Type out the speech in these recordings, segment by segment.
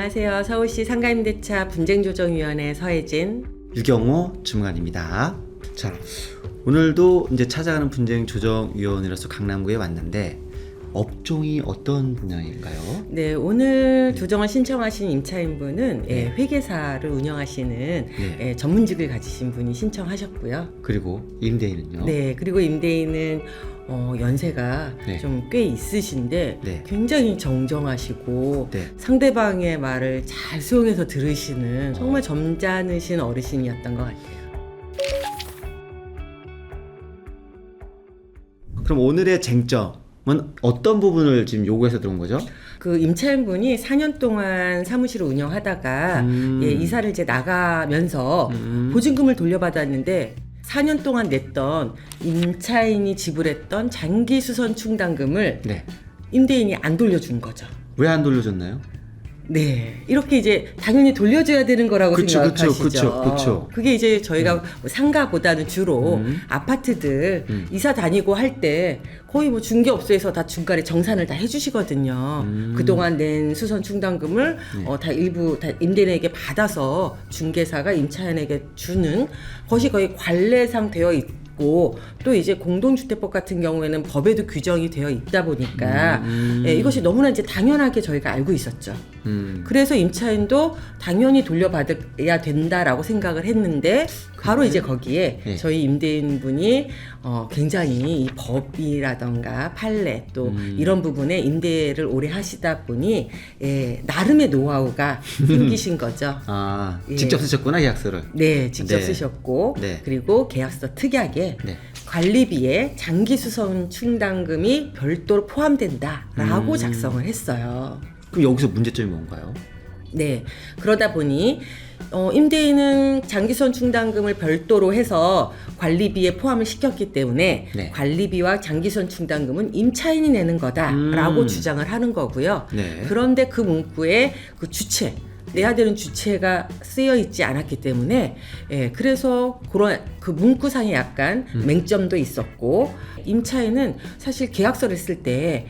안녕하세요. 서울시 상가임대차 분쟁조정위원회 서혜진. 유경호 주무관입니다. 자, 오늘도 이제 찾아가는 분쟁조정위원회로서 강남구에 왔는데 업종이 어떤 분야인가요? 네, 오늘 조정을 신청하신 임차인분은 네. 회계사를 운영하시는 전문직을 가지신 분이 신청하셨고요. 그리고 임대인은요? 네, 그리고 임대인은 연세가 네. 좀 꽤 있으신데 네. 굉장히 정정하시고 네. 상대방의 말을 잘 수용해서 들으시는 정말 점잖으신 어르신이었던 것 같아요. 그럼 오늘의 쟁점은 어떤 부분을 지금 요구해서 들어온 거죠? 그 임차인분이 4년 동안 사무실을 운영하다가 이사를 이제 나가면서 보증금을 돌려받았는데 4년 동안 냈던 임차인이 지불했던 장기수선 충당금을 네. 임대인이 안 돌려준 거죠. 왜 안 돌려줬나요? 네, 이렇게 이제 당연히 돌려줘야 되는 거라고 생각하시죠. 그쵸. 그게 이제 저희가 뭐 상가보다는 주로 아파트들 이사 다니고 할 때 거의 뭐 중개업소에서 다 중간에 정산을 다 해주시거든요. 그동안 낸 수선 충당금을 다 일부 다 임대인에게 받아서 중개사가 임차인에게 주는 것이 거의 관례상 되어 있고 또 이제 공동주택법 같은 경우에는 법에도 규정이 되어 있다 보니까 이것이 너무나 이제 당연하게 저희가 알고 있었죠. 그래서 임차인도 당연히 돌려받아야 된다라고 생각을 했는데 바로 이제 거기에 저희 임대인분이 굉장히 이 법이라던가 판례 또 이런 부분에 임대를 오래 하시다 보니 나름의 노하우가 생기신 거죠. 아, 직접 쓰셨구나 계약서를. 네, 직접 네. 쓰셨고 네. 그리고 계약서 특약에 네. 관리비에 장기수선 충당금이 별도로 포함된다라고 작성을 했어요. 그럼 여기서 문제점이 뭔가요? 네, 그러다 보니 임대인은 장기수선 충당금을 별도로 해서 관리비에 포함을 시켰기 때문에 네. 관리비와 장기수선 충당금은 임차인이 내는 거다라고 주장을 하는 거고요. 네. 그런데 그 문구에 그 주체 내야 되는 주체가 쓰여 있지 않았기 때문에 그래서 그런 그 문구상에 약간 맹점도 있었고 임차인은 사실 계약서를 쓸 때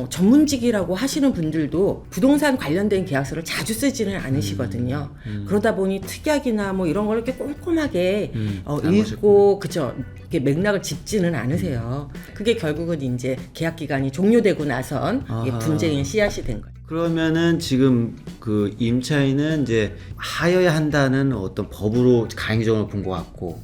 전문직이라고 하시는 분들도 부동산 관련된 계약서를 자주 쓰지는 않으시거든요. 그러다 보니 특약이나 뭐 이런 걸 이렇게 꼼꼼하게 읽고 그죠. 이렇게 맥락을 짚지는 않으세요. 그게 결국은 이제 계약 기간이 종료되고 나선 이게 분쟁의 씨앗이 된 거예요. 그러면은 지금 그 임차인은 이제 하여야 한다는 어떤 법으로 강행 규정을 본 것 같고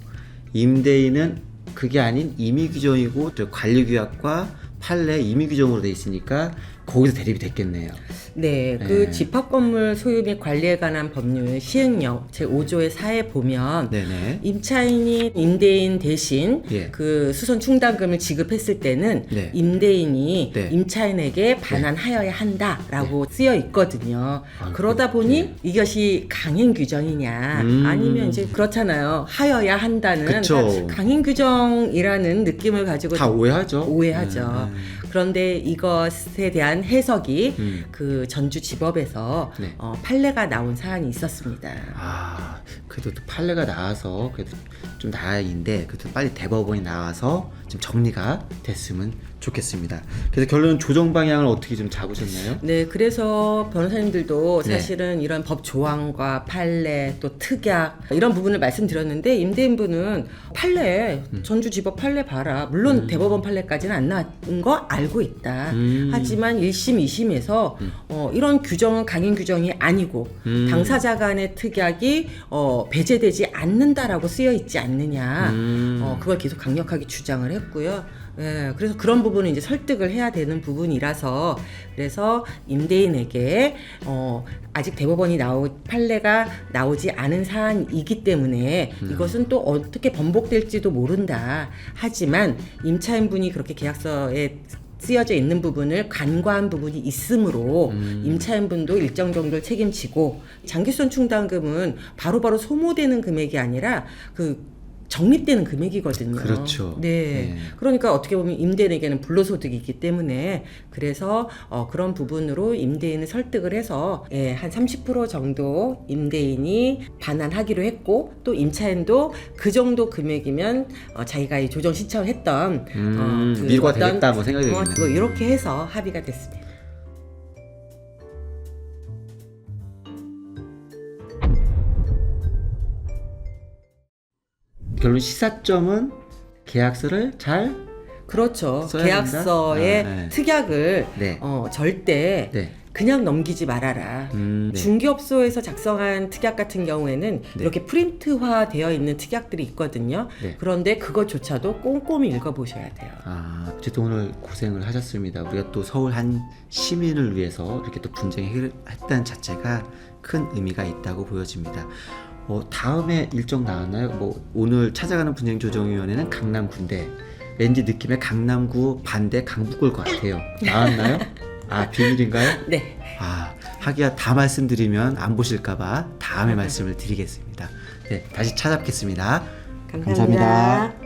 임대인은 그게 아닌 임의 규정이고 관리 규약과 판례 임의 규정으로 돼 있으니까 거기서 대립이 됐겠네요. 네, 그 집합건물 소유 및 관리에 관한 법률 시행령 제5조의 4에 보면 네네. 임차인이 임대인 대신 예. 그 수선 충당금을 지급했을 때는 네. 임대인이 네. 임차인에게 반환하여야 한다라고 쓰여 있거든요. 아이고, 그러다 보니 이것이 강행 규정이냐 아니면 이제 그렇잖아요. 하여야 한다는 그쵸. 강행 규정이라는 느낌을 가지고 다 오해하죠. 오해하죠. 그런데 이것에 대한 해석이 그 전주지법에서 네. 판례가 나온 사안이 있었습니다. 아, 그래도 또 판례가 나와서 그래도 좀 다행인데 그래도 빨리 대법원이 나와서 좀 정리가 됐으면 좋겠습니다. 그래서 결론 조정 방향을 어떻게 좀 잡으셨나요? 네, 그래서 변호사님들도 네. 사실은 이런 법 조항과 판례 또 특약 이런 부분을 말씀드렸는데 임대인분은 판례 전주지법 판례 봐라. 물론 대법원 판례까지는 안 나온 거 알고 있다. 하지만 1심, 2심에서 이런 규정은 강행 규정이 아니고 당사자 간의 특약이 배제되지 않는다라고 쓰여 있지 않느냐. 그걸 계속 강력하게 주장을 했고요. 예, 그래서 그런 부분은 이제 설득을 해야 되는 부분이라서 그래서 임대인에게 아직 대법원이 판례가 나오지 않은 사안이기 때문에 이것은 또 어떻게 번복될지도 모른다. 하지만 임차인분이 그렇게 계약서에 쓰여져 있는 부분을 간과한 부분이 있으므로 임차인분도 일정 정도를 책임지고 장기수선 충당금은 바로바로 소모되는 금액이 아니라 그 적립되는 금액이거든요. 그렇죠. 네. 그러니까 어떻게 보면 임대인에게는 불로소득이기 때문에 그래서 그런 부분으로 임대인을 설득을 해서 한 30% 정도 임대인이 반환하기로 했고 또 임차인도 그 정도 금액이면 자기가 이 조정 신청했던 그 미루가 되겠다 뭐 생각이 되겠네요. 이렇게 해서 합의가 됐습니다. 결론 시사점은 계약서를 잘 그렇죠. 써야 계약서의 된다? 네. 특약을 네. 절대 네. 그냥 넘기지 말아라. 네. 중개업소에서 작성한 특약 같은 경우에는 네. 이렇게 프린트화 되어 있는 특약들이 있거든요. 네. 그런데 그것조차도 꼼꼼히 읽어보셔야 돼요. 어쨌든 오늘 고생을 하셨습니다. 우리가 또 서울 한 시민을 위해서 이렇게 또 분쟁을 해결했다는 자체가 큰 의미가 있다고 보여집니다. 다음에 일정 나왔나요? 오늘 찾아가는 분쟁조정위원회는 강남구인데 왠지 느낌에 강남구 반대 강북구일 것 같아요. 나왔나요? 비밀인가요? 네. 하기야 다 말씀드리면 안 보실까봐 다음에 말씀을 드리겠습니다. 네, 다시 찾아뵙겠습니다. 감사합니다.